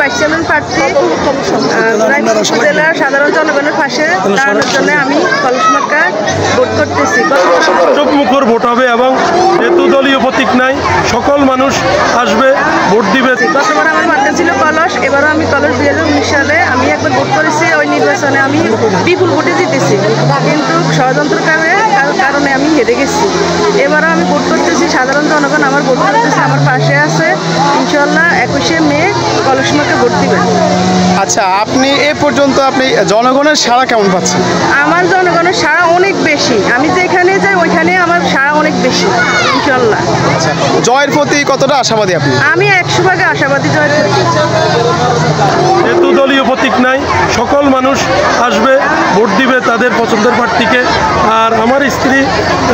Vice chairman প্রার্থী রায়পুর উপজেলার সাধারণ জনগণের পাশে দাঁড়ানোর জন্য আমি কলস মার্কা ভোট করতেছি। মুখর ভোট হবে এবং যেহেতু দলীয় প্রতীক নাই, সকল মানুষ আসবে, ভোট দিবে। গতবার আমার মার্কা ছিল কলস, এবারও আমি কলস 2019 সালে আমি একবার ভোট করেছি। ওই নির্বাচনে আমি বিপুল ভোটে জিতেছি, কিন্তু ষড়যন্ত্র কারণে আমি হেরে গেছি। এবারও আমি ভোট করতেছি, সাধারণ জনগণ আমার ভোট করতেছে, আমার পাশে আছে। ইনশাল্লাহ 21শে মে কলস মার্কা ভোট দিবেন। আচ্ছা, আপনি এ পর্যন্ত আপনি জনগণের সাড়া কেমন পাচ্ছেন? আমার জনগণের সাড়া অনেক বেশি, আমি যেখানে যাই ওইখানে আমার সাড়া অনেক বেশি ইনশাল্লাহ। আচ্ছা, জয়ের প্রতি কতটা আশাবাদী আপনি? আমি 100% আশাবাদী জয়ের প্রতি। যেহেতু দলীয় প্রতীক নাই, সকল মানুষ আসবে, ভোট দিবে তাদের পছন্দের প্রার্থীকে। আর আমার স্ত্রী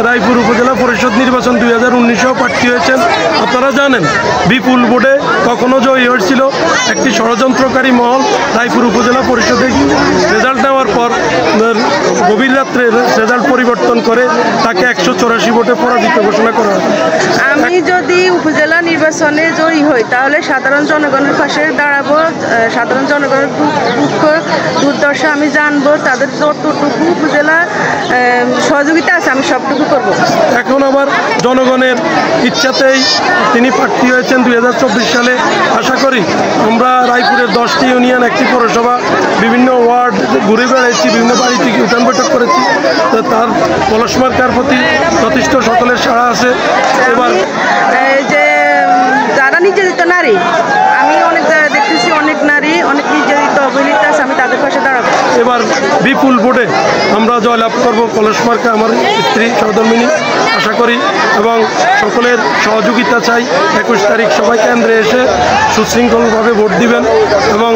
রায়পুর উপজেলা পরিষদ নির্বাচন 2019-এও প্রার্থী হয়েছেন। আপনারা জানেন বিপুল ভোটে কখনো জয়ী হয়েছিল একটি ষড়যন্ত্রকারী মহল। রায়পুর উপজেলা পরিষদে রেজাল্ট নেওয়ার পর গভীর রাত্রে রেজাল্ট পরিবর্তন করে তাকে 184 ভোটে পরাজিত ঘোষণা করা হয়। আমি যদি উপজেলা নির্বাচনে জয়ী হই তাহলে সাধারণ জনগণের পাশে দাঁড়াবো, সাধারণ জনগণের দুঃখ দুর্দশা আমি জানবো, তাদের যতটুকু উপজেলা সহযোগিতা আছে আমি সবটুকু করব। এখন আবার জনগণের ইচ্ছাতেই তিনি প্রার্থী হয়েছেন 2024 সালে। আশা করি আমরা রায়পুরের 10টি ইউনিয়ন, একটি পৌরসভা, বিভিন্ন ওয়ার্ড ঘুরে বেড়াইছি, বিভিন্ন বাড়ি থেকে উঠান বৈঠক করেছি। তো তার কলস মার্কার প্রতি যথেষ্ট সকলের সাড়া আছে। এবার যে যারা নির্যাতিত নারী, আমি অনেক জায়গায় দেখতেছি অনেক নারী অনেক নির্যাতিত অবহেলিত আছে, আমি তাদের পাশে দাঁড়াবো। এবার বিপুল ভোটে আমরা জয়লাভ করব কলস মার্কা, আমার স্ত্রী সহধর্মিনী আশা করি, এবং সকলের সহযোগিতা চাই। 21 তারিখ সবাই কেন্দ্রে এসে সুশৃঙ্খলভাবে ভোট দিবেন এবং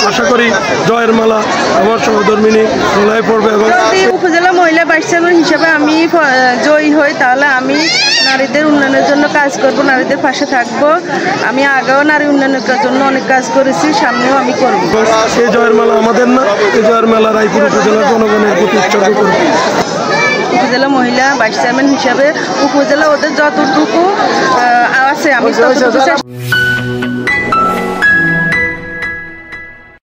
আশা করি জয়ের মালা আমার সহধর্মিনী গলায় পড়বে। এবং উপজেলা মহিলা ভাইস চেয়ারম্যান হিসেবে আমি জয়ী হই তাহলে আমি নারীদের উন্নয়নের জন্য কাজ করব, নারীদের পাশে থাকব। আমি আগেও নারী উন্নয়নের জন্য অনেক কাজ করেছি, সামনেও আমি করব। এই জয়ের মালা আমাদের না, এই জয়ের মালা রায়পুর উপজেলার জনগণের প্রতি উৎসর্গ করব। উপজেলা মহিলা ভাইস চেয়ারম্যান হিসাবে উপজেলা ওদের যতটুকু আছে আমি ততটুকু